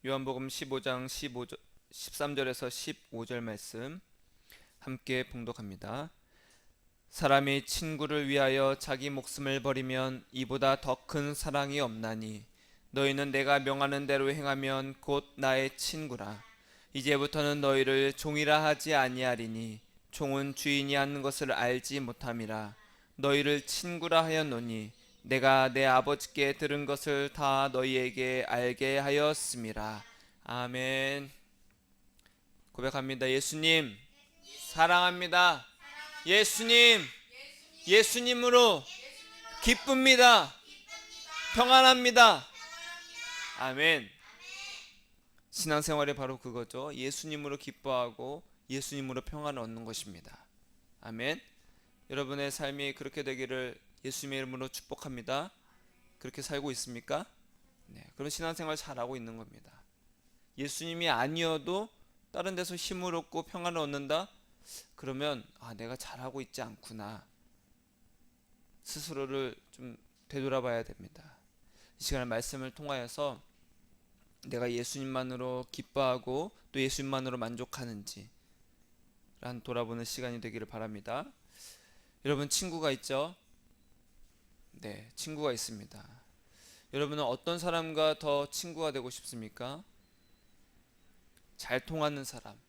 요한복음 15장 13절에서 15절 말씀 함께 봉독합니다. 사람이 친구를 위하여 자기 목숨을 버리면 이보다 더 큰 사랑이 없나니 너희는 내가 명하는 대로 행하면 곧 나의 친구라. 이제부터는 너희를 종이라 하지 아니하리니 종은 주인이 하는 것을 알지 못함이라. 너희를 친구라 하였노니 내가 내 아버지께 들은 것을 다 너희에게 알게 하였음이라. 아멘. 고백합니다. 예수님 사랑합니다. 예수님, 예수님으로 기쁩니다. 평안합니다. 아멘. 신앙생활이 바로 그거죠. 예수님으로 기뻐하고 예수님으로 평안을 얻는 것입니다. 아멘. 여러분의 삶이 그렇게 되기를 예수님의 이름으로 축복합니다. 그렇게 살고 있습니까? 네, 그런 신앙생활 잘하고 있는 겁니다. 예수님이 아니어도 다른 데서 힘을 얻고 평안을 얻는다? 그러면 내가 잘하고 있지 않구나. 스스로를 좀 되돌아봐야 됩니다. 이 시간에 말씀을 통하여서 내가 예수님만으로 기뻐하고 또 예수님만으로 만족하는지 란 돌아보는 시간이 되기를 바랍니다. 여러분 친구가 있죠? 네, 친구가 있습니다. 여러분은 어떤 사람과 더 친구가 되고 싶습니까? 잘 통하는 사람,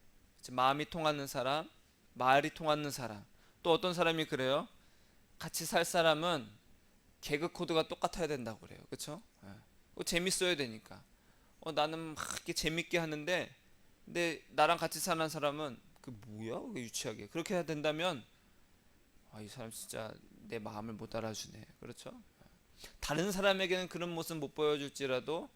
마음이 통하는 사람, 말이 통하는 사람. 또 어떤 사람이 그래요? 같이 살 사람은 개그 코드가 똑같아야 된다고 그래요. 그렇죠? 재밌어야 되니까. 나는 막 이렇게 재밌게 하는데 근데 나랑 같이 사는 사람은 그 뭐야? 왜 유치하게. 그렇게 해야 된다면 이 사람 진짜 내 마음을 못 알아주네. 그렇죠? 다른 사람에게는 그런 모습 못 보여줄지라도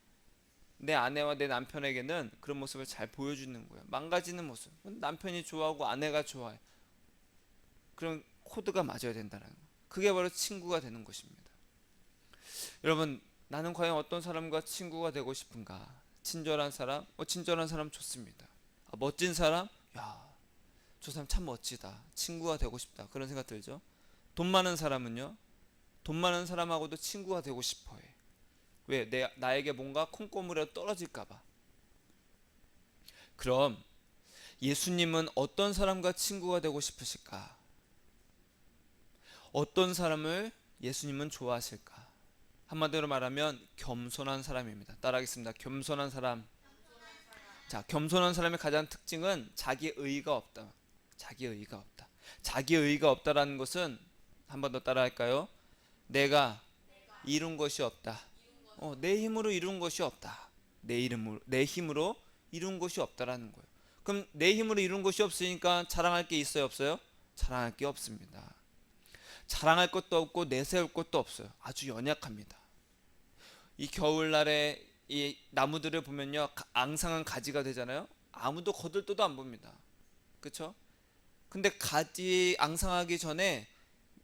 내 아내와 내 남편에게는 그런 모습을 잘 보여주는 거예요. 망가지는 모습. 남편이 좋아하고 아내가 좋아해. 그런 코드가 맞아야 된다는 거. 그게 바로 친구가 되는 것입니다. 여러분, 나는 과연 어떤 사람과 친구가 되고 싶은가? 친절한 사람? 친절한 사람 좋습니다. 멋진 사람? 야, 저 사람 참 멋지다. 친구가 되고 싶다. 그런 생각 들죠? 돈 많은 사람은요? 돈 많은 사람하고도 친구가 되고 싶어 해. 왜? 나에게 뭔가 콩고물에 떨어질까봐. 그럼 예수님은 어떤 사람과 친구가 되고 싶으실까? 어떤 사람을 예수님은 좋아하실까? 한마디로 말하면 겸손한 사람입니다. 따라하겠습니다. 겸손한 사람. 자, 겸손한 사람의 가장 특징은 자기의의가 없다. 자기의의가 없다. 자기의의가 없다라는 것은 한 번 더 따라할까요? 내가 이룬 것이 없다. 내 힘으로 이룬 것이 없다. 내 힘으로 이룬 것이 없다라는 거예요. 그럼 내 힘으로 이룬 것이 없으니까 자랑할 게 있어요, 없어요? 자랑할 게 없습니다. 자랑할 것도 없고 내세울 것도 없어요. 아주 연약합니다. 이 겨울날에 이 나무들을 보면요, 앙상한 가지가 되잖아요. 아무도 거들떠도 안 봅니다. 그렇죠? 근데 가지 앙상하기 전에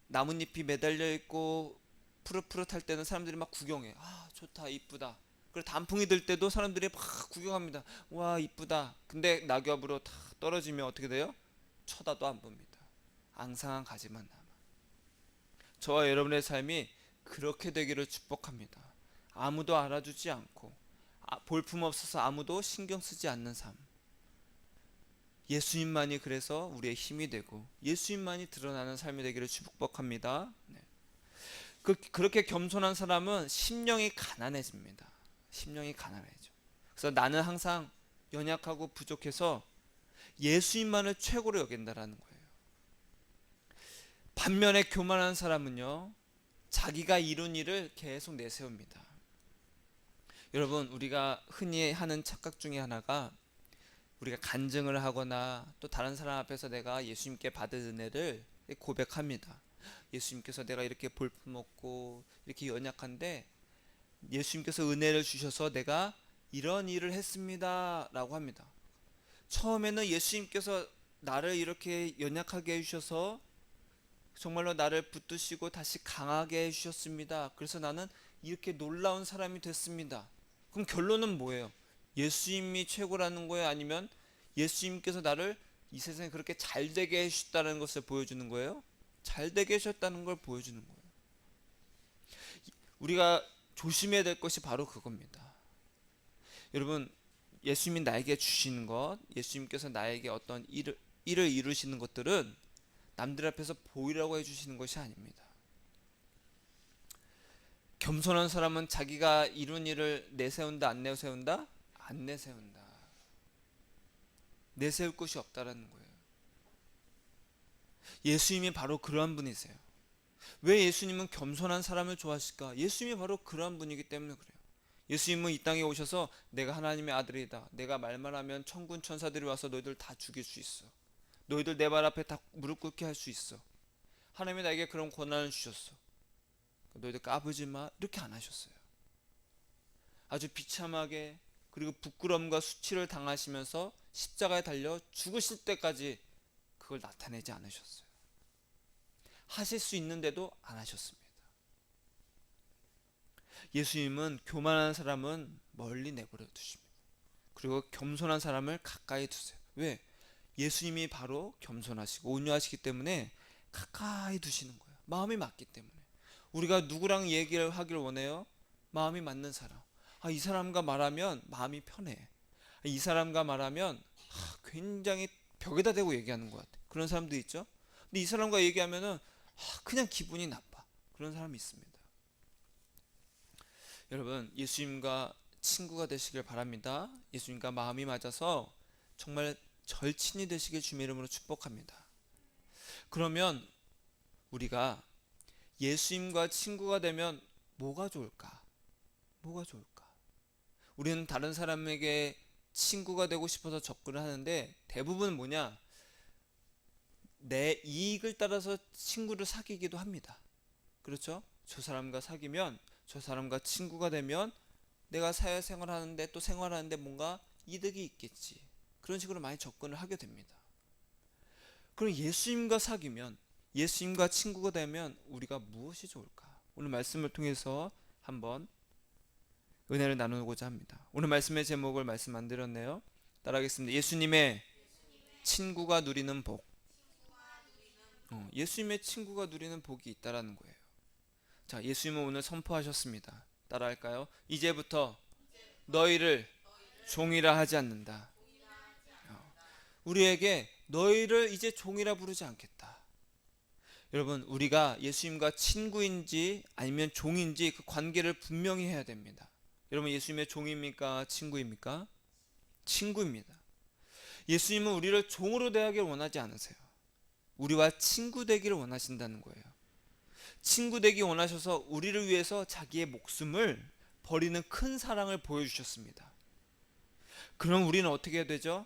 나뭇잎이 매달려 있고 푸릇푸릇할 때는 사람들이 막 구경해. 좋다, 이쁘다. 그리고 단풍이 들 때도 사람들이 막 구경합니다. 와, 이쁘다. 근데 낙엽으로 다 떨어지면 어떻게 돼요? 쳐다도 안 봅니다. 앙상한 가지만 남아. 저와 여러분의 삶이 그렇게 되기를 축복합니다. 아무도 알아주지 않고 볼품 없어서 아무도 신경 쓰지 않는 삶. 예수님만이 그래서 우리의 힘이 되고 예수님만이 드러나는 삶이 되기를 축복합니다. 네. 그렇게 겸손한 사람은 심령이 가난해집니다. 심령이 가난해져. 그래서 나는 항상 연약하고 부족해서 예수님만을 최고로 여긴다라는 거예요. 반면에 교만한 사람은요, 자기가 이룬 일을 계속 내세웁니다. 여러분, 우리가 흔히 하는 착각 중에 하나가 우리가 간증을 하거나 또 다른 사람 앞에서 내가 예수님께 받은 은혜를 고백합니다. 예수님께서 내가 이렇게 볼품없고 이렇게 연약한데 예수님께서 은혜를 주셔서 내가 이런 일을 했습니다 라고 합니다. 처음에는 예수님께서 나를 이렇게 연약하게 해주셔서 정말로 나를 붙드시고 다시 강하게 해주셨습니다. 그래서 나는 이렇게 놀라운 사람이 됐습니다. 그럼 결론은 뭐예요? 예수님이 최고라는 거예요? 아니면 예수님께서 나를 이 세상에 그렇게 잘 되게 해주셨다는 것을 보여주는 거예요? 잘 되게 해주셨다는 걸 보여주는 거예요. 우리가 조심해야 될 것이 바로 그겁니다. 여러분, 예수님이 나에게 주시는 것, 예수님께서 나에게 어떤 일을 이루시는 것들은 남들 앞에서 보이라고 해주시는 것이 아닙니다. 겸손한 사람은 자기가 이룬 일을 내세운다, 안 내세운다? 안 내세운다. 내세울 것이 없다라는 거예요. 예수님이 바로 그러한 분이세요. 왜 예수님은 겸손한 사람을 좋아하실까? 예수님이 바로 그러한 분이기 때문에 그래요. 예수님은 이 땅에 오셔서 내가 하나님의 아들이다, 내가 말만 하면 천군 천사들이 와서 너희들 다 죽일 수 있어, 너희들 내 발 앞에 다 무릎 꿇게 할 수 있어, 하나님이 나에게 그런 권한을 주셨어, 너희들 까불지 마, 이렇게 안 하셨어요. 아주 비참하게, 그리고 부끄러움과 수치를 당하시면서 십자가에 달려 죽으실 때까지 그걸 나타내지 않으셨어요. 하실 수 있는데도 안 하셨습니다. 예수님은 교만한 사람은 멀리 내버려 두십니다. 그리고 겸손한 사람을 가까이 두세요. 왜? 예수님이 바로 겸손하시고 온유하시기 때문에 가까이 두시는 거예요. 마음이 맞기 때문에. 우리가 누구랑 얘기를 하길 원해요? 마음이 맞는 사람. 이 사람과 말하면 마음이 편해. 이 사람과 말하면 굉장히 벽에다 대고 얘기하는 것 같아. 그런 사람도 있죠. 근데 이 사람과 얘기하면은 그냥 기분이 나빠. 그런 사람이 있습니다. 여러분, 예수님과 친구가 되시길 바랍니다. 예수님과 마음이 맞아서 정말 절친이 되시길 주님의 이름으로 축복합니다. 그러면 우리가 예수님과 친구가 되면 뭐가 좋을까? 뭐가 좋을까? 우리는 다른 사람에게 친구가 되고 싶어서 접근을 하는데 대부분 뭐냐? 내 이익을 따라서 친구를 사귀기도 합니다. 그렇죠? 저 사람과 사귀면, 저 사람과 친구가 되면 내가 사회생활 하는데, 또 생활하는데 뭔가 이득이 있겠지, 그런 식으로 많이 접근을 하게 됩니다. 그럼 예수님과 사귀면, 예수님과 친구가 되면 우리가 무엇이 좋을까? 오늘 말씀을 통해서 한번 은혜를 나누고자 합니다. 오늘 말씀의 제목을 말씀 안 드렸네요. 따라하겠습니다. 예수님의 친구가 누리는 복. 예수님의 친구가 누리는 복이 있다라는 거예요. 자, 예수님은 오늘 선포하셨습니다. 따라할까요? 이제부터 너희를 종이라 하지 않는다. 우리에게 너희를 이제 종이라 부르지 않겠다. 여러분, 우리가 예수님과 친구인지 아니면 종인지 그 관계를 분명히 해야 됩니다. 여러분, 예수님의 종입니까? 친구입니까? 친구입니다. 예수님은 우리를 종으로 대하기를 원하지 않으세요. 우리와 친구 되기를 원하신다는 거예요. 친구 되기 원하셔서 우리를 위해서 자기의 목숨을 버리는 큰 사랑을 보여주셨습니다. 그럼 우리는 어떻게 해야 되죠?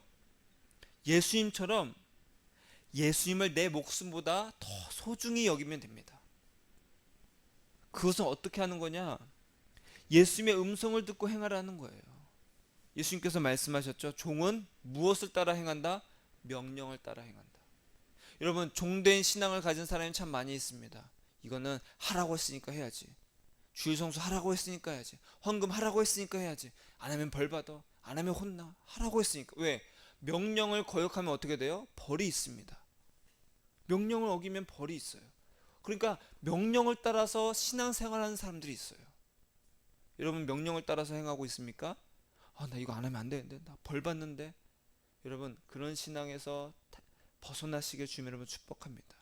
예수님처럼 예수님을 내 목숨보다 더 소중히 여기면 됩니다. 그것은 어떻게 하는 거냐? 예수님의 음성을 듣고 행하라는 거예요. 예수님께서 말씀하셨죠. 종은 무엇을 따라 행한다? 명령을 따라 행한다. 여러분, 종된 신앙을 가진 사람이 참 많이 있습니다. 이거는 하라고 했으니까 해야지, 주일 성수 하라고 했으니까 해야지, 헌금 하라고 했으니까 해야지, 안 하면 벌 받아, 안 하면 혼나, 하라고 했으니까. 왜? 명령을 거역하면 어떻게 돼요? 벌이 있습니다. 명령을 어기면 벌이 있어요. 그러니까 명령을 따라서 신앙생활하는 사람들이 있어요. 여러분, 명령을 따라서 행하고 있습니까? 나 이거 안 하면 안 되는데, 나 벌 받는데. 여러분, 그런 신앙에서 벗어나시길 주님 여러분 축복합니다.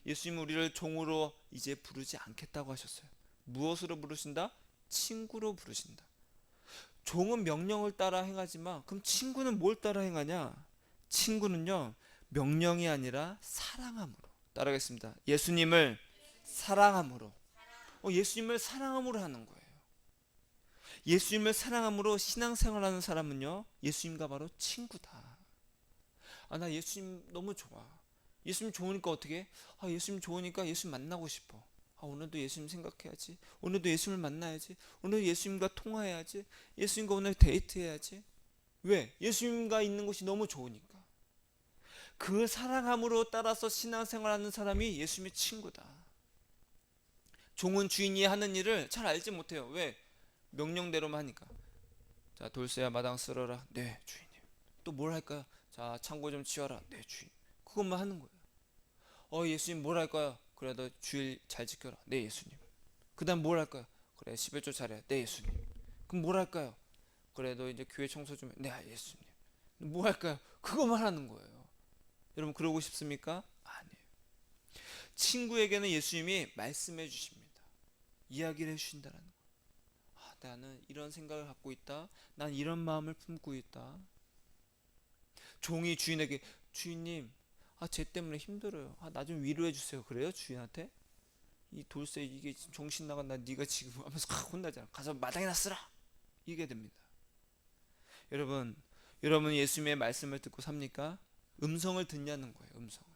예수님은 우리를 종으로 이제 부르지 않겠다고 하셨어요. 무엇으로 부르신다? 친구로 부르신다. 종은 명령을 따라 행하지만 그럼 친구는 뭘 따라 행하냐? 친구는요, 명령이 아니라 사랑함으로. 따라하겠습니다. 예수님을 사랑함으로. 예수님을 사랑함으로 하는 거예요. 예수님을 사랑함으로 신앙생활하는 사람은요, 예수님과 바로 친구다. 나 예수님 너무 좋아. 예수님 좋으니까 어떻게 해? 예수님 좋으니까 예수님 만나고 싶어. 오늘도 예수님 생각해야지, 오늘도 예수님을 만나야지, 오늘 예수님과 통화해야지, 예수님과 오늘 데이트해야지. 왜? 예수님과 있는 것이 너무 좋으니까. 그 사랑함으로 따라서 신앙생활하는 사람이 예수님의 친구다. 종은 주인이 하는 일을 잘 알지 못해요. 왜? 명령대로만 하니까. 자, 돌쇠야 마당 쓸어라. 네, 주인님. 또 뭘 할까요? 자, 창고 좀 치워라. 네, 주인. 그것만 하는 거예요. 예수님 뭘 할까요? 그래, 너 주일 잘 지켜라. 네, 예수님. 그 다음 뭘 할까요? 그래, 11조 잘해. 네, 예수님. 그럼 뭘 할까요? 그래도 이제 교회 청소 좀 네, 예수님. 뭐 할까요? 그거만 하는 거예요. 여러분 그러고 싶습니까? 아니에요. 친구에게는 예수님이 말씀해 주십니다. 이야기를 해 주신다라는 거예요. 나는 이런 생각을 갖고 있다. 난 이런 마음을 품고 있다. 종이 주인에게 주인님, 쟤 때문에 힘들어요. 나 좀 위로해 주세요. 그래요? 주인한테? 이 돌쇠 이게 지금 정신 나간다. 네가 지금 하면서 혼나잖아. 가서 마당에나 쓰라. 이게 됩니다. 여러분 예수님의 말씀을 듣고 삽니까? 음성을 듣냐는 거예요. 음성을.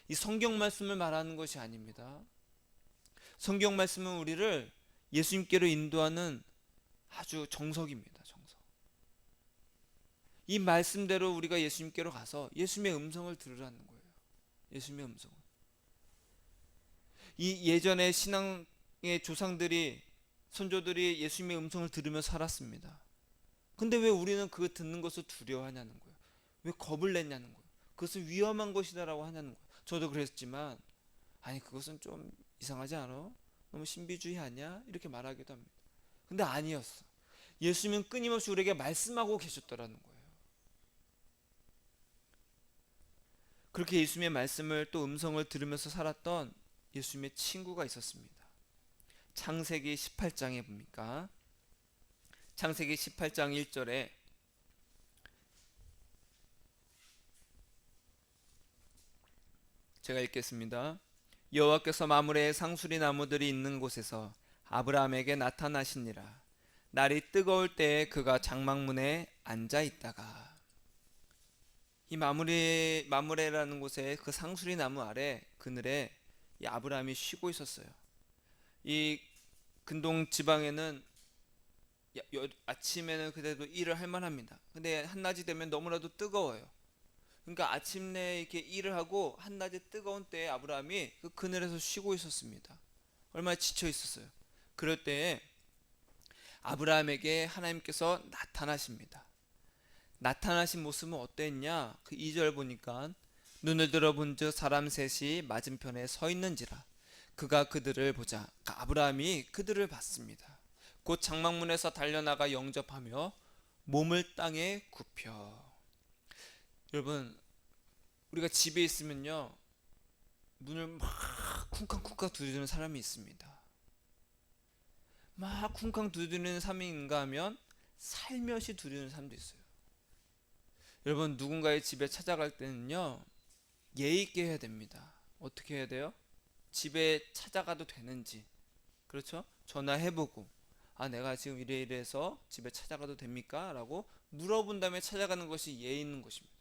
이 성경 말씀을 말하는 것이 아닙니다. 성경 말씀은 우리를 예수님께로 인도하는 아주 정석입니다. 정석. 이 말씀대로 우리가 예수님께로 가서 예수님의 음성을 들으라는 거예요. 예수님의 음성을. 이 예전에 신앙의 조상들이 선조들이 예수님의 음성을 들으며 살았습니다. 근데 왜 우리는 그 듣는 것을 두려워하냐는 거예요. 왜 겁을 냈냐는 거예요. 그것은 위험한 것이다라고 하냐는 거예요. 저도 그랬지만 아니 그것은 좀 이상하지 않아? 너무 신비주의 아니야? 이렇게 말하기도 합니다. 근데 아니었어. 예수님은 끊임없이 우리에게 말씀하고 계셨더라는 거예요. 그렇게 예수님의 말씀을 또 음성을 들으면서 살았던 예수님의 친구가 있었습니다. 창세기 18장에 봅니까? 창세기 18장 1절에 제가 읽겠습니다. 여호와께서 마므레의 상수리 나무들이 있는 곳에서 아브라함에게 나타나시니라. 날이 뜨거울 때에 그가 장막문에 앉아 있다가 이 마므레라는 곳에 그 상수리 나무 아래 그늘에 이 아브라함이 쉬고 있었어요. 이 근동 지방에는 아침에는 그래도 일을 할 만합니다. 근데 한낮이 되면 너무나도 뜨거워요. 그러니까 아침 내에 이렇게 일을 하고 한낮에 뜨거운 때에 아브라함이 그 그늘에서 쉬고 있었습니다. 얼마나 지쳐 있었어요. 그럴 때에 아브라함에게 하나님께서 나타나십니다. 나타나신 모습은 어땠냐? 그 2절 보니까 눈을 들어본즉 사람 셋이 맞은편에 서 있는지라 그가 그들을 보자. 아브라함이 그들을 봤습니다. 곧 장막문에서 달려나가 영접하며 몸을 땅에 굽혀. 여러분 우리가 집에 있으면요 문을 막 쿵쾅쿵쾅 두드리는 사람이 있습니다. 막 쿵쾅 두드리는 사람인가 하면 살며시 두드리는 사람도 있어요. 여러분 누군가의 집에 찾아갈 때는요 예의 있게 해야 됩니다. 어떻게 해야 돼요? 집에 찾아가도 되는지, 그렇죠? 전화해보고 내가 지금 이래서 집에 찾아가도 됩니까? 라고 물어본 다음에 찾아가는 것이 예의 있는 것입니다.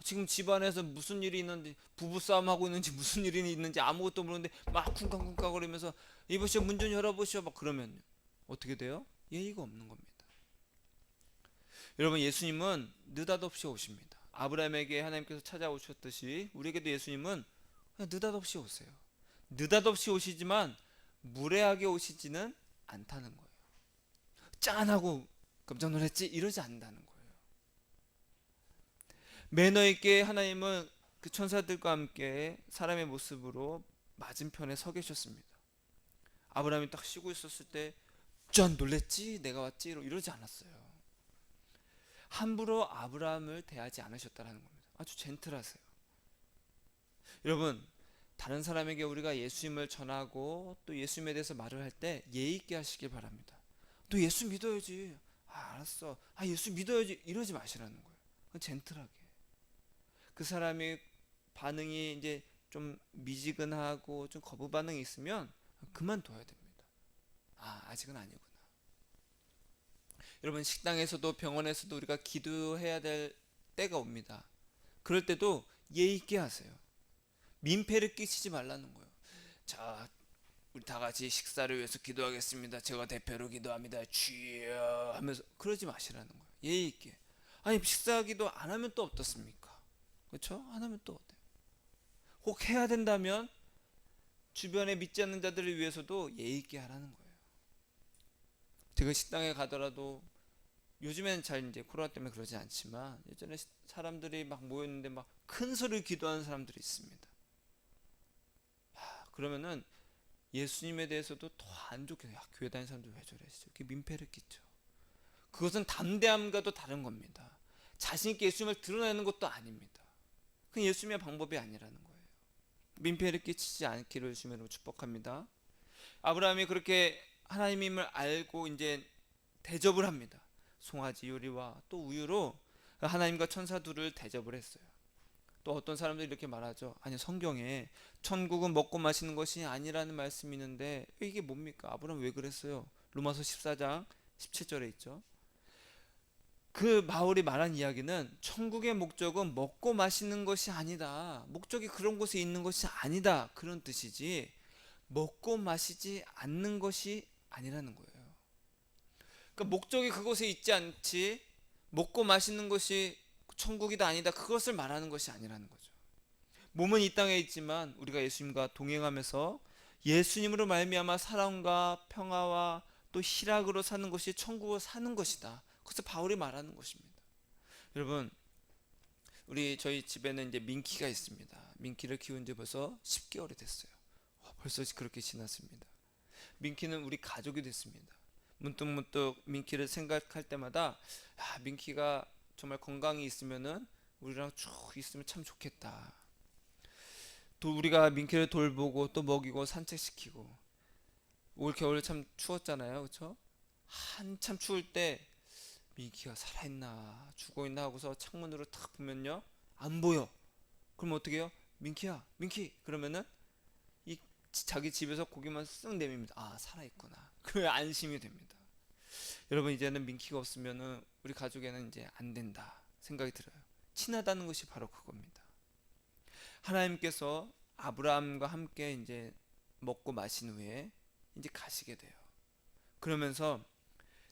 지금 집안에서 무슨 일이 있는지, 부부싸움 하고 있는지 무슨 일이 있는지 아무것도 모르는데 막 쿵쾅쿵쾅 거리면서 이보시오 문 좀 열어보시오 막 그러면 어떻게 돼요? 예의가 없는 겁니다. 여러분 예수님은 느닷없이 오십니다. 아브라함에게 하나님께서 찾아오셨듯이 우리에게도 예수님은 그냥 느닷없이 오세요. 느닷없이 오시지만 무례하게 오시지는 않다는 거예요. 짠하고 깜짝 놀랐지? 이러지 않는다는 거예요. 매너 있게 하나님은 그 천사들과 함께 사람의 모습으로 맞은편에 서 계셨습니다. 아브라함이 딱 쉬고 있었을 때 짠 놀랬지? 내가 왔지? 이러지 않았어요. 함부로 아브라함을 대하지 않으셨다는 겁니다. 아주 젠틀하세요. 여러분 다른 사람에게 우리가 예수님을 전하고 또 예수님에 대해서 말을 할 때 예의 있게 하시길 바랍니다. 너 예수 믿어야지. 알았어. 예수 믿어야지. 이러지 마시라는 거예요. 젠틀하게. 그 사람이 반응이 이제 좀 미지근하고 좀 거부 반응이 있으면 그만둬야 됩니다. 아직은 아니구나. 여러분 식당에서도 병원에서도 우리가 기도해야 될 때가 옵니다. 그럴 때도 예의 있게 하세요. 민폐를 끼치지 말라는 거예요. 자, 우리 다 같이 식사를 위해서 기도하겠습니다. 제가 대표로 기도합니다. 주여 하면서 그러지 마시라는 거예요. 예의 있게. 식사 기도 안 하면 또 어떻습니까? 그렇죠? 안 하면 또 어때요? 혹 해야 된다면 주변에 믿지 않는 자들을 위해서도 예의 있게 하라는 거예요. 제가 식당에 가더라도 요즘에는 잘 이제 코로나 때문에 그러지 않지만 예전에 사람들이 막 모였는데 막 큰 소리로 기도하는 사람들이 있습니다. 그러면은 예수님에 대해서도 더 안 좋게 교회 다니는 사람들 왜 저래? 이렇게 민폐를 끼쳐. 그것은 담대함과도 다른 겁니다. 자신 있게 예수님을 드러내는 것도 아닙니다. 그건 예수님의 방법이 아니라는 거예요. 민폐를 끼치지 않기를 주님으로 축복합니다. 아브라함이 그렇게 하나님임을 알고 이제 대접을 합니다. 송아지 요리와 또 우유로 하나님과 천사 둘을 대접을 했어요. 또 어떤 사람들이 이렇게 말하죠. 아니, 성경에 천국은 먹고 마시는 것이 아니라는 말씀이 있는데 이게 뭡니까? 아브라함 왜 그랬어요? 로마서 14장 17절에 있죠. 그 바울이 말한 이야기는 천국의 목적은 먹고 마시는 것이 아니다. 목적이 그런 곳에 있는 것이 아니다. 그런 뜻이지 먹고 마시지 않는 것이 아니라는 거예요. 그러니까 목적이 그곳에 있지 않지 먹고 마시는 것이 천국이다 아니다 그것을 말하는 것이 아니라는 거죠. 몸은 이 땅에 있지만 우리가 예수님과 동행하면서 예수님으로 말미암아 사랑과 평화와 또 희락으로 사는 것이 천국을 사는 것이다. 그래서 바울이 말하는 것입니다. 여러분, 저희 집에는 이제 민키가 있습니다. 민키를 키운 지 벌써 10개월이 됐어요. 벌써 그렇게 지났습니다. 민키는 우리 가족이 됐습니다. 문득문득 민키를 생각할 때마다 민키가 정말 건강히 있으면은 우리랑 쭉 있으면 참 좋겠다. 또 우리가 민키를 돌보고 또 먹이고 산책시키고 올 겨울 참 추웠잖아요, 그렇죠? 한참 추울 때 민키가 살아있나 죽어있나 하고서 창문으로 탁 보면요 안 보여. 그럼 어떻게 해요? 민키야, 민키 그러면은 이 자기 집에서 고개만 쓱 내밉니다. 아, 살아있구나. 그래 안심이 됩니다. 여러분, 이제는 민키가 없으면은 우리 가족에는 이제 안 된다 생각이 들어요. 친하다는 것이 바로 그겁니다. 하나님께서 아브라함과 함께 이제 먹고 마신 후에 이제 가시게 돼요. 그러면서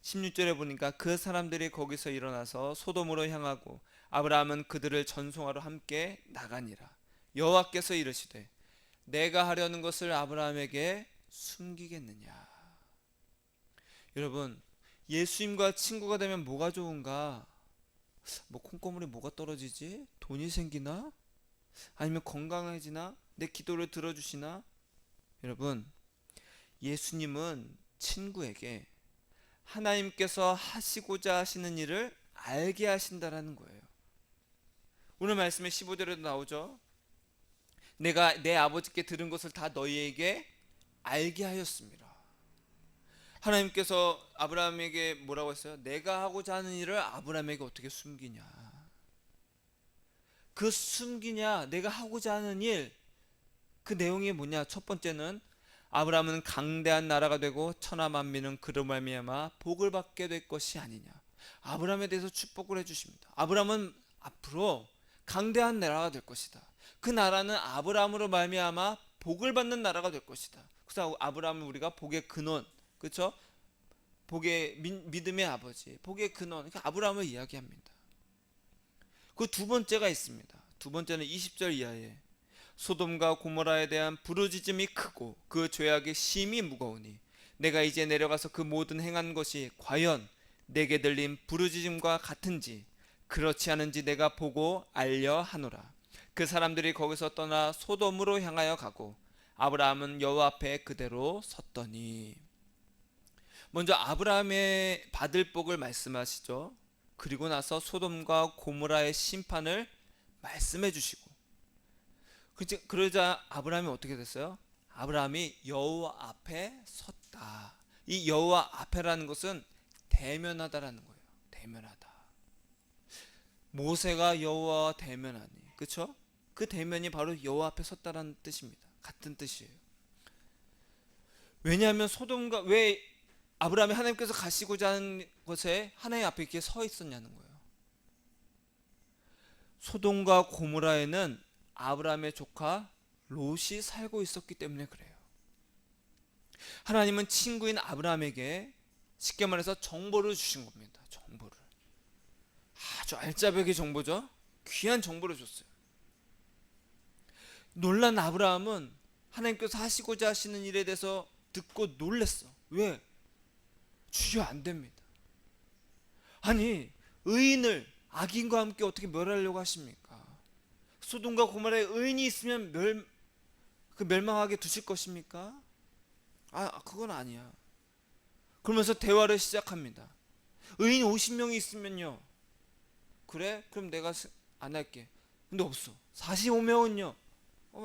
16절에 보니까 그 사람들이 거기서 일어나서 소돔으로 향하고 아브라함은 그들을 전송하러 함께 나가니라. 여호와께서 이르시되 내가 하려는 것을 아브라함에게 숨기겠느냐. 여러분, 예수님과 친구가 되면 뭐가 좋은가? 뭐 콩고물에 뭐가 떨어지지? 돈이 생기나? 아니면 건강해지나? 내 기도를 들어주시나? 여러분, 예수님은 친구에게 하나님께서 하시고자 하시는 일을 알게 하신다라는 거예요. 오늘 말씀에 15절에도 나오죠. 내가 내 아버지께 들은 것을 다 너희에게 알게 하였습니다. 하나님께서 아브라함에게 뭐라고 했어요? 내가 하고자 하는 일을 아브라함에게 어떻게 숨기냐. 그 숨기냐, 내가 하고자 하는 일, 그 내용이 뭐냐. 첫 번째는 아브라함은 강대한 나라가 되고 천하 만민은 그로 말미암아 복을 받게 될 것이 아니냐. 아브라함에 대해서 축복을 해주십니다. 아브라함은 앞으로 강대한 나라가 될 것이다. 그 나라는 아브라함으로 말미암아 복을 받는 나라가 될 것이다. 그래서 아브라함은 우리가 복의 근원, 그렇죠? 복의 믿음의 아버지, 복의 근원, 그러니까 아브라함을 이야기합니다. 그 두 번째가 있습니다. 두 번째는 20절 이하에 소돔과 고모라에 대한 부르짖음이 크고 그 죄악의 심이 무거우니 내가 이제 내려가서 그 모든 행한 것이 과연 내게 들린 부르짖음과 같은지 그렇지 않은지 내가 보고 알려 하노라. 그 사람들이 거기서 떠나 소돔으로 향하여 가고 아브라함은 여호와 앞에 그대로 섰더니. 먼저 아브라함의 받을 복을 말씀하시죠. 그리고 나서 소돔과 고모라의 심판을 말씀해 주시고, 그러자 아브라함이 어떻게 됐어요? 아브라함이 여호와 앞에 섰다. 이 여호와 앞에라는 것은 대면하다라는 거예요. 대면하다. 모세가 여호와와 대면하니, 그렇죠? 그 대면이 바로 여호와 앞에 섰다라는 뜻입니다. 같은 뜻이에요. 왜냐하면 왜 아브라함이 하나님께서 가시고자 하는 것에 하나님 앞에 이렇게 서 있었냐는 거예요. 소돔과 고모라에는 아브라함의 조카 롯이 살고 있었기 때문에 그래요. 하나님은 친구인 아브라함에게 쉽게 말해서 정보를 주신 겁니다. 정보를. 아주 알짜배기 정보죠. 귀한 정보를 줬어요. 놀란 아브라함은 하나님께서 하시고자 하시는 일에 대해서 듣고 놀랬어. 왜? 주여, 안 됩니다. 아니, 의인을 악인과 함께 어떻게 멸하려고 하십니까? 소돔과 고모라에 의인이 있으면 멸망하게 두실 것입니까? 그건 아니야. 그러면서 대화를 시작합니다. 의인 50명이 있으면요. 그래? 그럼 내가 안 할게. 근데 없어. 45명은요.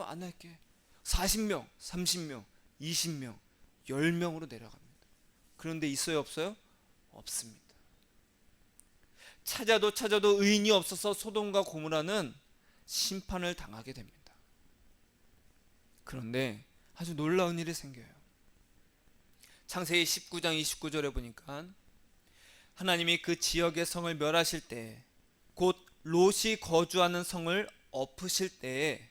안 할게. 40명, 30명, 20명, 10명으로 내려갑니다. 그런데 있어요, 없어요? 없습니다. 찾아도 찾아도 의인이 없어서 소돔과 고모라는 심판을 당하게 됩니다. 그런데 아주 놀라운 일이 생겨요. 창세기 19장 29절에 보니까 하나님이 그 지역의 성을 멸하실 때, 곧 롯이 거주하는 성을 엎으실 때에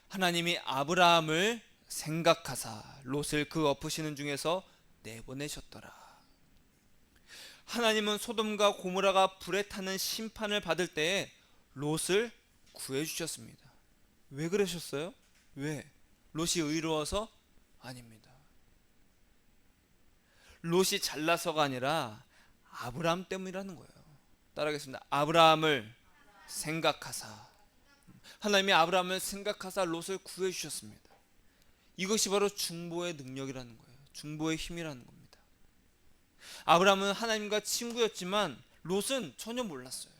하나님이 아브라함을 생각하사 롯을 그 엎으시는 중에서 내보내셨더라. 하나님은 소돔과 고모라가 불에 타는 심판을 받을 때에 롯을 구해주셨습니다. 왜 그러셨어요? 왜? 롯이 의로워서? 아닙니다. 롯이 잘나서가 아니라 아브라함 때문이라는 거예요. 따라하겠습니다. 아브라함을 생각하사. 하나님이 아브라함을 생각하사 롯을 구해주셨습니다. 이것이 바로 중보의 능력이라는 거예요. 중보의 힘이라는 겁니다. 아브라함은 하나님과 친구였지만 롯은 전혀 몰랐어요.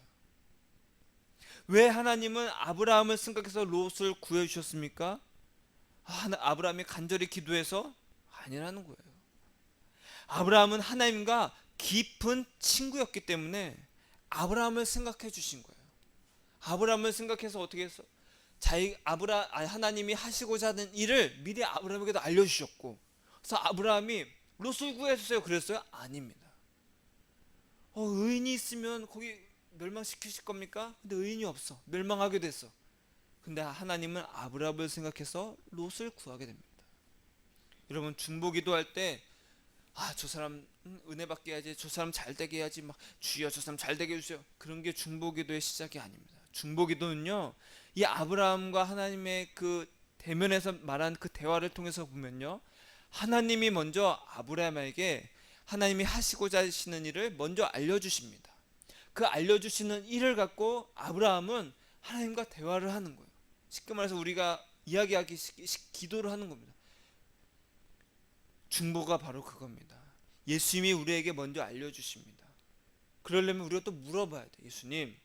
왜 하나님은 아브라함을 생각해서 롯을 구해주셨습니까? 아브라함이 간절히 기도해서? 아니라는 거예요. 아브라함은 하나님과 깊은 친구였기 때문에 아브라함을 생각해 주신 거예요. 아브라함을 생각해서 어떻게 했어? 하나님이 하시고자 하는 일을 미리 아브라함에게도 알려주셨고, 그래서 아브라함이 롯을 구해주세요 그랬어요? 아닙니다. 의인이 있으면 거기 멸망시키실 겁니까? 근데 의인이 없어. 멸망하게 됐어. 근데 하나님은 아브라함을 생각해서 롯을 구하게 됩니다. 여러분, 중보기도 할 때 저 사람 은혜 받게 해야지, 저 사람 잘 되게 해야지, 막 주여 저 사람 잘 되게 해주세요. 그런 게 중보기도의 시작이 아닙니다. 중보기도는요, 이 아브라함과 하나님의 그 대면에서 말한 그 대화를 통해서 보면요, 하나님이 먼저 아브라함에게 하나님이 하시고자 하시는 일을 먼저 알려주십니다. 그 알려주시는 일을 갖고 아브라함은 하나님과 대화를 하는 거예요. 쉽게 말해서 우리가 이야기하기 기도를 하는 겁니다. 중보가 바로 그겁니다. 예수님이 우리에게 먼저 알려주십니다. 그러려면 우리가 또 물어봐야 돼. 예수님,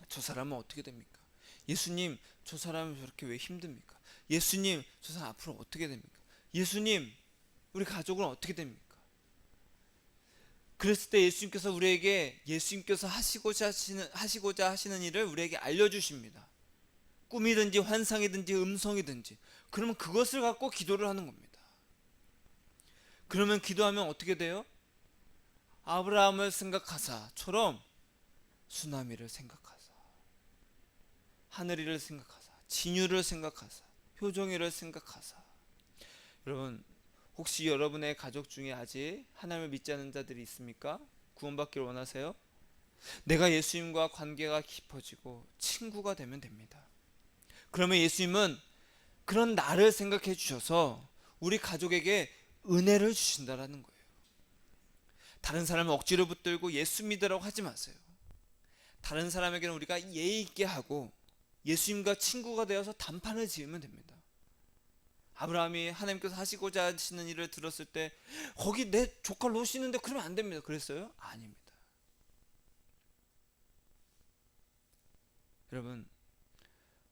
저 사람은 어떻게 됩니까? 예수님, 저 사람은 저렇게 왜 힘듭니까? 예수님, 저 사람 앞으로 어떻게 됩니까? 예수님, 우리 가족은 어떻게 됩니까? 그랬을 때 예수님께서 우리에게 예수님께서 하시고자 하시는 일을 우리에게 알려주십니다. 꿈이든지 환상이든지 음성이든지. 그러면 그것을 갖고 기도를 하는 겁니다. 그러면 기도하면 어떻게 돼요? 아브라함을 생각하사처럼 수나미를 생각하사, 하늘이를 생각하사, 진유를 생각하사, 효정이를 생각하사. 여러분, 혹시 여러분의 가족 중에 아직 하나님을 믿지 않는 자들이 있습니까? 구원받기를 원하세요? 내가 예수님과 관계가 깊어지고 친구가 되면 됩니다. 그러면 예수님은 그런 나를 생각해 주셔서 우리 가족에게 은혜를 주신다라는 거예요. 다른 사람을 억지로 붙들고 예수 믿으라고 하지 마세요. 다른 사람에게는 우리가 예의 있게 하고 예수님과 친구가 되어서 단판을 지으면 됩니다. 아브라함이 하나님께서 하시고자 하시는 일을 들었을 때 거기 내 조카 롯이 있는데 그러면 안 됩니다. 그랬어요? 아닙니다. 여러분,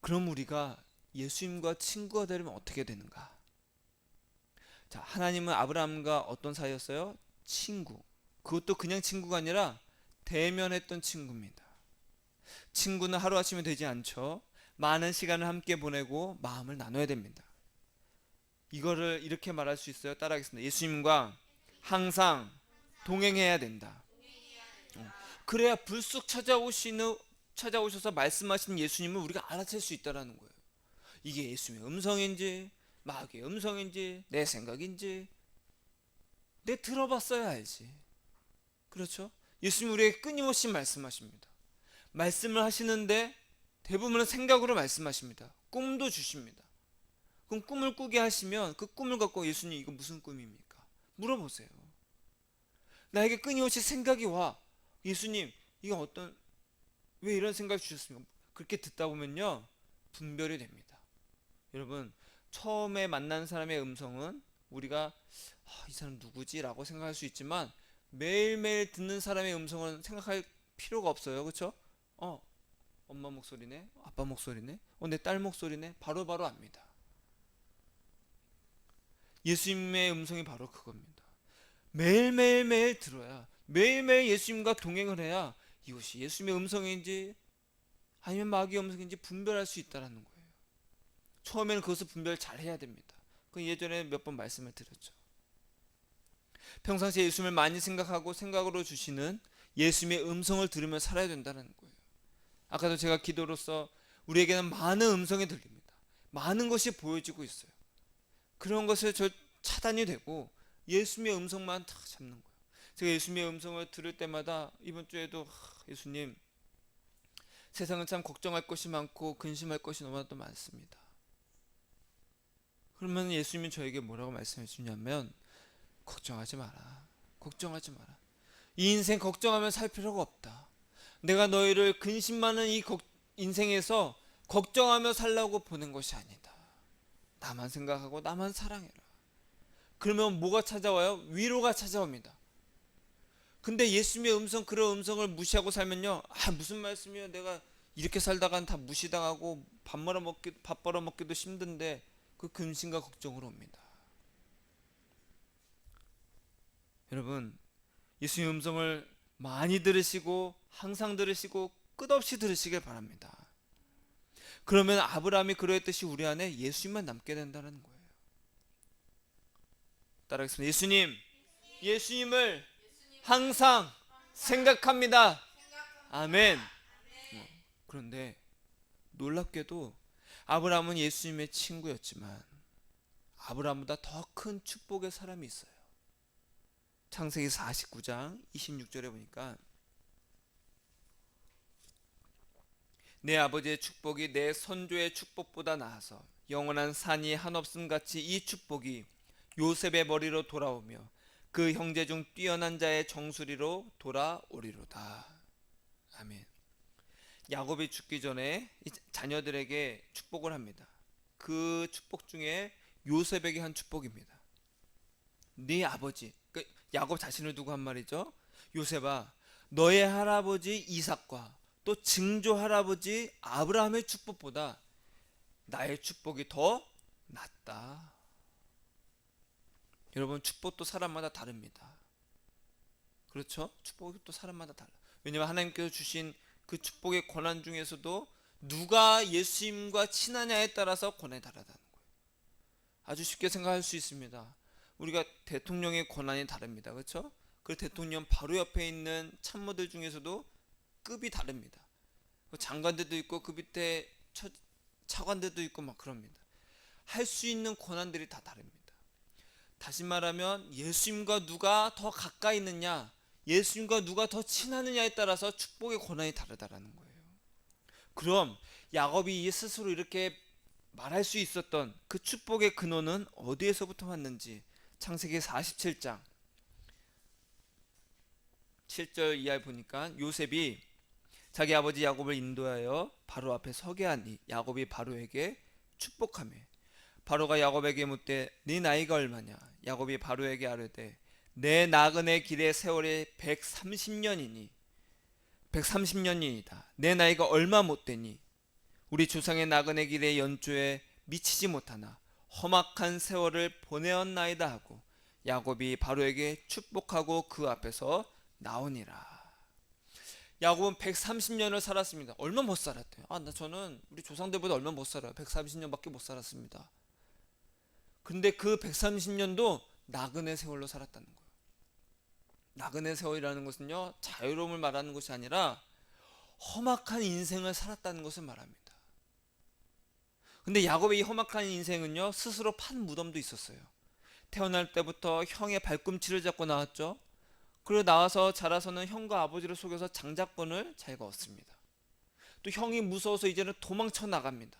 그럼 우리가 예수님과 친구가 되려면 어떻게 되는가? 자, 하나님은 아브라함과 어떤 사이였어요? 친구. 그것도 그냥 친구가 아니라 대면했던 친구입니다. 친구는 하루아침에 되지 않죠. 많은 시간을 함께 보내고 마음을 나눠야 됩니다. 이거를 이렇게 말할 수 있어요. 따라하겠습니다. 예수님과 항상 동행해야 된다. 그래야 불쑥 찾아오셔서 말씀하시는 예수님을 우리가 알아챌 수 있다는 거예요. 이게 예수님의 음성인지 마귀의 음성인지 내 생각인지 내 들어봤어야 알지. 그렇죠? 예수님 우리에게 끊임없이 말씀하십니다. 말씀을 하시는데 대부분은 생각으로 말씀하십니다. 꿈도 주십니다. 그럼 꿈을 꾸게 하시면 그 꿈을 갖고 예수님 이거 무슨 꿈입니까? 물어보세요. 나에게 끊임없이 생각이 와. 예수님 이거 왜 이런 생각 주셨습니까? 그렇게 듣다 보면요 분별이 됩니다. 여러분, 처음에 만난 사람의 음성은 우리가 이 사람 누구지? 라고 생각할 수 있지만 매일매일 듣는 사람의 음성은 생각할 필요가 없어요. 그렇죠? 엄마 목소리네, 아빠 목소리네, 내 딸 목소리네, 바로바로 압니다. 예수님의 음성이 바로 그겁니다. 매일매일 들어야, 매일매일 예수님과 동행을 해야 이것이 예수님의 음성인지 아니면 마귀의 음성인지 분별할 수 있다는 거예요. 처음에는 그것을 분별 잘 해야 됩니다. 그 예전에 몇 번 말씀을 드렸죠. 평상시에 예수님을 많이 생각하고 생각으로 주시는 예수님의 음성을 들으며 살아야 된다는 거예요. 아까도 제가 기도로서 우리에게는 많은 음성이 들립니다. 많은 것이 보여지고 있어요. 그런 것을 차단이 되고 예수님의 음성만 다 잡는 거예요. 제가 예수님의 음성을 들을 때마다 이번 주에도 예수님, 세상은 참 걱정할 것이 많고 근심할 것이 너무나도 많습니다. 그러면 예수님이 저에게 뭐라고 말씀해 주냐면 걱정하지 마라. 걱정하지 마라. 이 인생 걱정하며 살 필요가 없다. 내가 너희를 근심 많은 이 인생에서 걱정하며 살라고 보낸 것이 아니다. 나만 생각하고 나만 사랑해라. 그러면 뭐가 찾아와요? 위로가 찾아옵니다. 근데 예수님의 음성, 그런 음성을 무시하고 살면요, 무슨 말씀이에요? 내가 이렇게 살다간 다 무시당하고 밥 벌어먹기도 힘든데, 그 근심과 걱정으로 옵니다. 여러분, 예수님의 음성을 많이 들으시고 항상 들으시고 끝없이 들으시길 바랍니다. 그러면 아브라함이 그러했듯이 우리 안에 예수님만 남게 된다는 거예요. 따라하겠습니다. 예수님을 항상 생각합니다. 아멘. 그런데 놀랍게도 아브라함은 예수님의 친구였지만 아브라함보다 더 큰 축복의 사람이 있어요. 창세기 49장 26절에 보니까 내 아버지의 축복이 내 선조의 축복보다 나아서 영원한 산이 한없음 같이 이 축복이 요셉의 머리로 돌아오며 그 형제 중 뛰어난 자의 정수리로 돌아오리로다. 아멘. 야곱이 죽기 전에 자녀들에게 축복을 합니다. 그 축복 중에 요셉에게 한 축복입니다. 네 아버지, 야곱 자신을 두고 한 말이죠. 요셉아, 너의 할아버지 이삭과 또 증조 할아버지 아브라함의 축복보다 나의 축복이 더 낫다. 여러분, 축복도 사람마다 다릅니다. 그렇죠? 축복이 또 사람마다 달라. 왜냐하면 하나님께서 주신 그 축복의 권한 중에서도 누가 예수님과 친하냐에 따라서 권한이 다르다는 거예요. 아주 쉽게 생각할 수 있습니다. 우리가 대통령의 권한이 다릅니다. 그렇죠? 그 대통령 바로 옆에 있는 참모들 중에서도 급이 다릅니다. 장관들도 있고 그 밑에 차관들도 있고 막 그럽니다. 할 수 있는 권한들이 다 다릅니다. 다시 말하면 예수님과 누가 더 가까이 있느냐, 예수님과 누가 더 친하느냐에 따라서 축복의 권한이 다르다라는 거예요. 그럼 야곱이 스스로 이렇게 말할 수 있었던 그 축복의 근원은 어디에서부터 왔는지 창세기 47장 7절 이하에 보니까 요셉이 자기 아버지 야곱을 인도하여 바로 앞에 서게 하니 야곱이 바로에게 축복하며 바로가 야곱에게 묻되 네 나이가 얼마냐? 야곱이 바로에게 아뢰되 내 나그네 길의 세월이 130년이니이다. 내 나이가 얼마 못되니 우리 조상의 나그네 길의 연조에 미치지 못하나 험악한 세월을 보내었나이다 하고 야곱이 바로에게 축복하고 그 앞에서 나오니라. 야곱은 130년을 살았습니다. 얼마 못 살았대요. 저는 우리 조상들보다 얼마 못 살아요. 130년밖에 못 살았습니다. 근데 그 130년도 나그네 세월로 살았다는 거예요. 나그네 세월이라는 것은요, 자유로움을 말하는 것이 아니라 험악한 인생을 살았다는 것을 말합니다. 근데 야곱의 이 험악한 인생은요, 스스로 판 무덤도 있었어요. 태어날 때부터 형의 발꿈치를 잡고 나왔죠. 그리고 나와서 자라서는 형과 아버지를 속여서 장자권을 자기가 얻습니다. 또 형이 무서워서 이제는 도망쳐 나갑니다.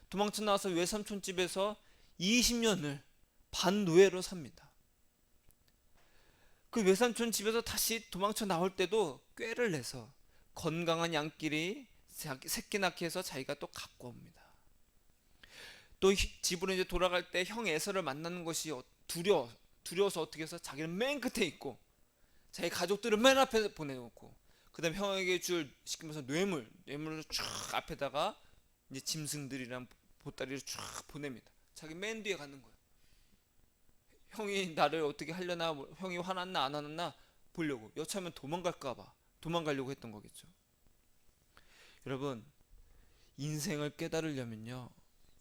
도망쳐 나와서 외삼촌 집에서 20년을 반노예로 삽니다. 그 외삼촌 집에서 다시 도망쳐 나올 때도 꾀를 내서 건강한 양끼리 새끼 낳게 해서 자기가 또 갖고 옵니다. 또 집으로 이제 돌아갈 때 형 에서를 만나는 것이 두려워서 어떻게 해서 자기는 맨 끝에 있고 자기 가족들을 맨 앞에 보내놓고 그 다음 형에게 줄 시키면서 뇌물을 쫙 앞에다가 이제 짐승들이랑 보따리를 쫙 보냅니다. 자기 맨 뒤에 가는 거예요. 형이 나를 어떻게 하려나, 형이 화났나 안 화났나 보려고. 여차하면 도망갈까봐 도망가려고 했던 거겠죠. 여러분, 인생을 깨달으려면요,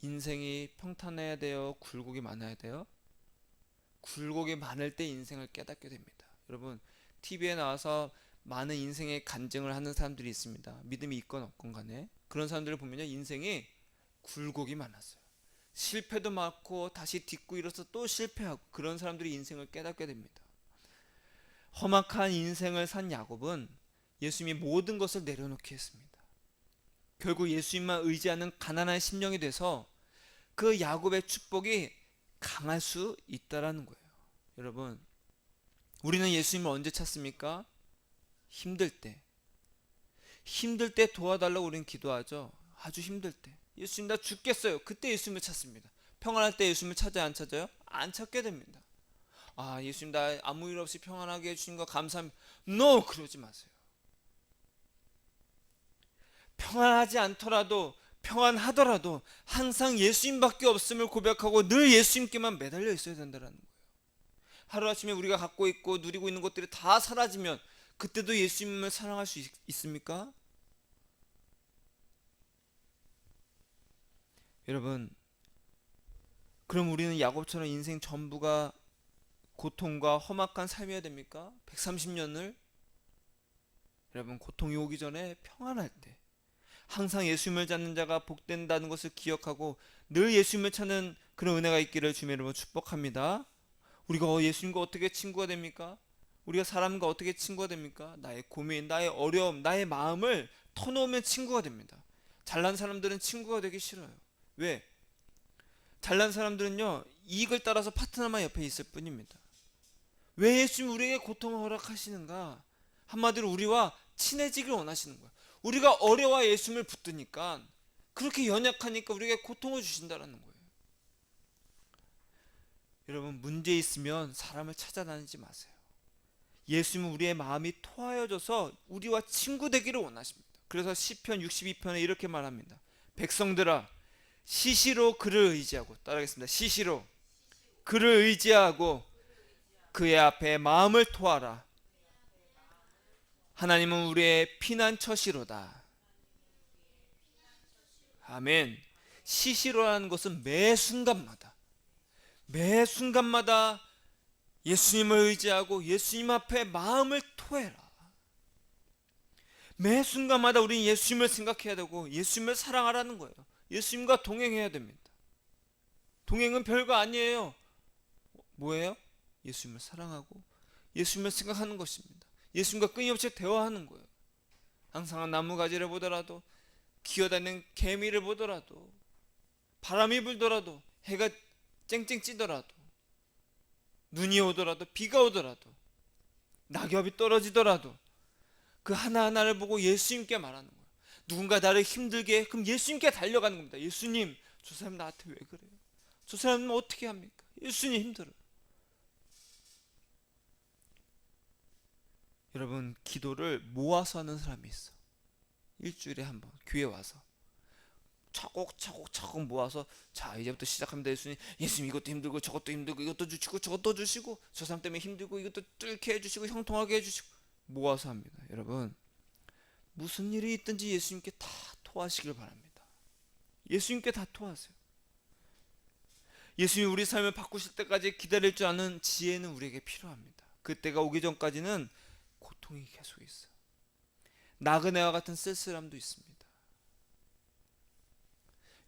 인생이 평탄해야 돼요, 굴곡이 많아야 돼요? 굴곡이 많을 때 인생을 깨닫게 됩니다. 여러분, TV에 나와서 많은 인생의 간증을 하는 사람들이 있습니다. 믿음이 있건 없건 간에 그런 사람들을 보면요, 인생이 굴곡이 많았어요. 실패도 많고 다시 딛고 일어서 또 실패하고, 그런 사람들이 인생을 깨닫게 됩니다. 험악한 인생을 산 야곱은 예수님이 모든 것을 내려놓게 했습니다. 결국 예수님만 의지하는 가난한 심령이 돼서 그 야곱의 축복이 강할 수 있다라는 거예요. 여러분, 우리는 예수님을 언제 찾습니까? 힘들 때 도와달라고 우리는 기도하죠. 아주 힘들 때, 예수님 나 죽겠어요, 그때 예수님을 찾습니다. 평안할 때 예수님을 찾아요, 안 찾아요? 안 찾게 됩니다. 아, 예수님 나 아무 일 없이 평안하게 해주신 거 감사합니다. No, 그러지 마세요. 평안하지 않더라도, 평안하더라도 항상 예수님밖에 없음을 고백하고 늘 예수님께만 매달려 있어야 된다는 거예요. 하루아침에 우리가 갖고 있고 누리고 있는 것들이 다 사라지면 그때도 예수님을 사랑할 수 있습니까? 여러분, 그럼 우리는 야곱처럼 인생 전부가 고통과 험악한 삶이어야 됩니까? 130년을? 여러분, 고통이 오기 전에 평안할 때 항상 예수님을 찾는 자가 복된다는 것을 기억하고 늘 예수님을 찾는 그런 은혜가 있기를 주님의 이름으로 축복합니다. 우리가 예수님과 어떻게 친구가 됩니까? 우리가 사람과 어떻게 친구가 됩니까? 나의 고민, 나의 어려움, 나의 마음을 터놓으면 친구가 됩니다. 잘난 사람들은 친구가 되기 싫어요. 왜? 잘난 사람들은요, 이익을 따라서 파트너만 옆에 있을 뿐입니다. 왜 예수님 우리에게 고통을 허락하시는가? 한마디로 우리와 친해지길 원하시는 거야. 우리가 어려워 예수님을 붙드니까, 그렇게 연약하니까 우리에게 고통을 주신다는 거예요. 여러분, 문제 있으면 사람을 찾아다니지 마세요. 예수님은 우리의 마음이 토하여져서 우리와 친구 되기를 원하십니다. 그래서 시편 62편에 이렇게 말합니다. 백성들아, 시시로 그를 의지하고, 따라하겠습니다. 시시로 그를 의지하고 그의 앞에 마음을 토하라. 하나님은 우리의 피난처시로다. 아멘. 시시로라는 것은 매 순간마다 예수님을 의지하고 예수님 앞에 마음을 토해라. 매 순간마다 우리는 예수님을 생각해야 되고 예수님을 사랑하라는 거예요. 예수님과 동행해야 됩니다. 동행은 별거 아니에요. 뭐예요? 예수님을 사랑하고 예수님을 생각하는 것입니다. 예수님과 끊임없이 대화하는 거예요. 항상 나무가지를 보더라도, 기어다니는 개미를 보더라도, 바람이 불더라도, 해가 쨍쨍 찌더라도, 눈이 오더라도, 비가 오더라도, 낙엽이 떨어지더라도 그 하나하나를 보고 예수님께 말하는 거예요. 누군가 나를 힘들게 해, 그럼 예수님께 달려가는 겁니다. 예수님, 저 사람 나한테 왜 그래요? 저 사람은 어떻게 합니까? 예수님 힘들어요. 여러분, 기도를 모아서 하는 사람이 있어. 일주일에 한 번 교회 와서 차곡차곡 모아서, 자 이제부터 시작합니다. 예수님 이것도 힘들고 저것도 힘들고 이것도 주시고 저것도 주시고, 저 사람 때문에 힘들고 이것도 뚫게 해주시고 형통하게 해주시고, 모아서 합니다. 여러분, 무슨 일이 있든지 예수님께 다 토하시길 바랍니다. 예수님께 다 토하세요. 예수님이 우리 삶을 바꾸실 때까지 기다릴 줄 아는 지혜는 우리에게 필요합니다. 그때가 오기 전까지는 고통이 계속 있어요. 나그네와 같은 쓸쓸함도 있습니다.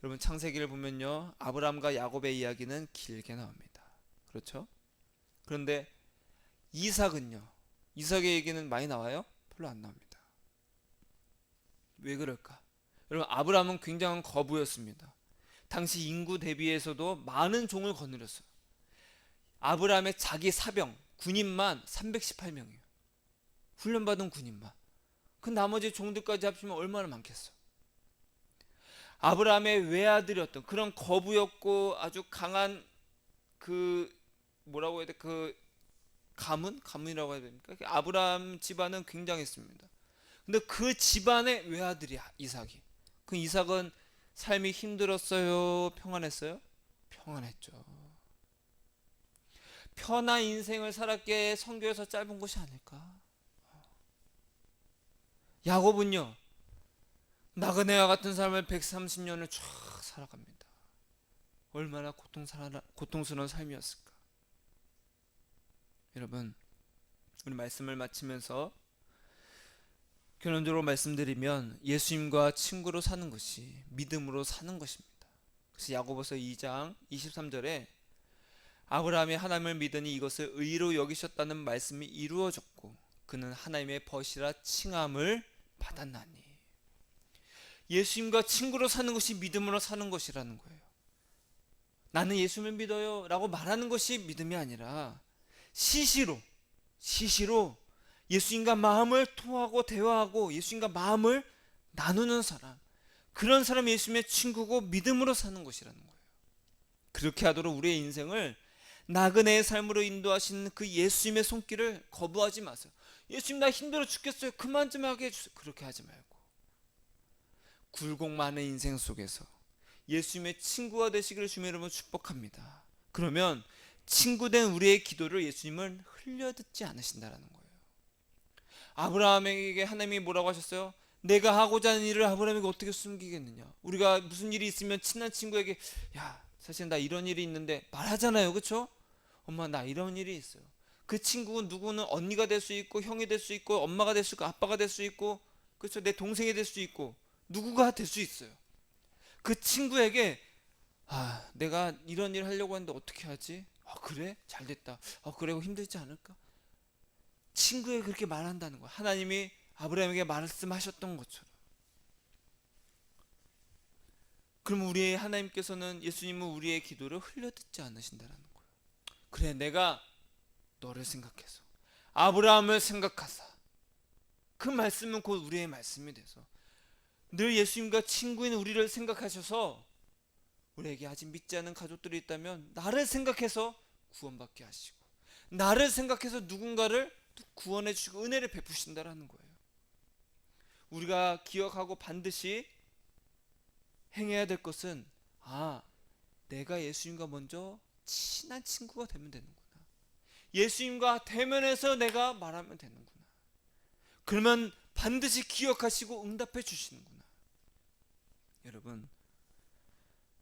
여러분, 창세기를 보면요, 아브라함과 야곱의 이야기는 길게 나옵니다. 그렇죠? 그런데 이삭의 얘기는 많이 나와요? 별로 안 나옵니다. 왜 그럴까? 여러분, 아브라함은 굉장한 거부였습니다. 당시 인구 대비해서도 많은 종을 거느렸어요. 아브라함의 자기 사병, 군인만 318명이에요. 훈련받은 군인만. 그 나머지 종들까지 합치면 얼마나 많겠어. 아브라함의 외아들이었던 그런 거부였고 아주 강한, 그 뭐라고 해야 돼, 그 가문이라고 해야 됩니까? 아브라함 집안은 굉장했습니다. 근데 그 집안의 외아들이 이삭이. 그 이삭은 삶이 힘들었어요? 평안했어요? 평안했죠. 편한 인생을 살았기에 성경에서 짧은 것이 아닐까? 야곱은요, 나그네와 같은 삶을 130년을 쫙 살아갑니다. 얼마나 고통스러운 삶이었을까? 여러분, 우리 말씀을 마치면서 결론적으로 말씀드리면 예수님과 친구로 사는 것이 믿음으로 사는 것입니다. 그래서 야고보서 2장 23절에 아브라함이 하나님을 믿으니 이것을 의로 여기셨다는 말씀이 이루어졌고 그는 하나님의 벗이라 칭함을 받았나니. 예수님과 친구로 사는 것이 믿음으로 사는 것이라는 거예요. 나는 예수님을 믿어요 라고 말하는 것이 믿음이 아니라 시시로 예수님과 마음을 통하고 대화하고 예수님과 마음을 나누는 사람, 그런 사람이 예수님의 친구고 믿음으로 사는 것이라는 거예요. 그렇게 하도록 우리의 인생을 나그네의 삶으로 인도하시는 그 예수님의 손길을 거부하지 마세요. 예수님 나 힘들어 죽겠어요, 그만 좀 하게 해주세요. 그렇게 하지 말고 굴곡 많은 인생 속에서 예수님의 친구가 되시기를 주님 여러분 축복합니다. 그러면 친구된 우리의 기도를 예수님은 흘려듣지 않으신다라는 거예요. 아브라함에게 하나님이 뭐라고 하셨어요? 내가 하고자 하는 일을 아브라함에게 어떻게 숨기겠느냐. 우리가 무슨 일이 있으면 친한 친구에게 야 사실 나 이런 일이 있는데 말하잖아요, 그렇죠? 엄마 나 이런 일이 있어요. 그 친구는 누구는 언니가 될 수 있고 형이 될 수 있고 엄마가 될 수 있고 아빠가 될 수 있고, 그렇죠? 내 동생이 될 수 있고 누구가 될 수 있어요. 그 친구에게 내가 이런 일 하려고 하는데 어떻게 하지? 그래? 잘 됐다. 그래 힘들지 않을까? 친구에게 그렇게 말한다는 거야. 하나님이 아브라함에게 말씀하셨던 것처럼. 그럼 우리의 하나님께서는, 예수님은 우리의 기도를 흘려듣지 않으신다는 거예요. 그래 내가 너를 생각해서 아브라함을 생각하사, 그 말씀은 곧 우리의 말씀이 돼서 늘 예수님과 친구인 우리를 생각하셔서 우리에게 아직 믿지 않은 가족들이 있다면 나를 생각해서 구원받게 하시고 나를 생각해서 누군가를 구원해 주시고 은혜를 베푸신다라는 거예요. 우리가 기억하고 반드시 행해야 될 것은 내가 예수님과 먼저 친한 친구가 되면 되는구나. 예수님과 대면해서 내가 말하면 되는구나. 그러면 반드시 기억하시고 응답해 주시는구나. 여러분,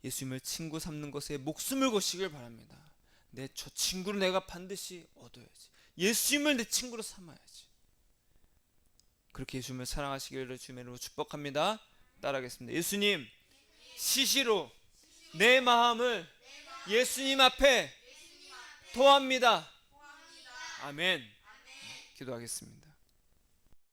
예수님을 친구 삼는 것에 목숨을 거시길 바랍니다. 저 친구를 내가 반드시 얻어야지. 예수님을 내 친구로 삼아야지. 그렇게 예수님을 사랑하시기를 주님으로 축복합니다. 따라하겠습니다. 예수님, 시시로 내 마음을 예수님 앞에 토합니다. 아멘. 기도하겠습니다.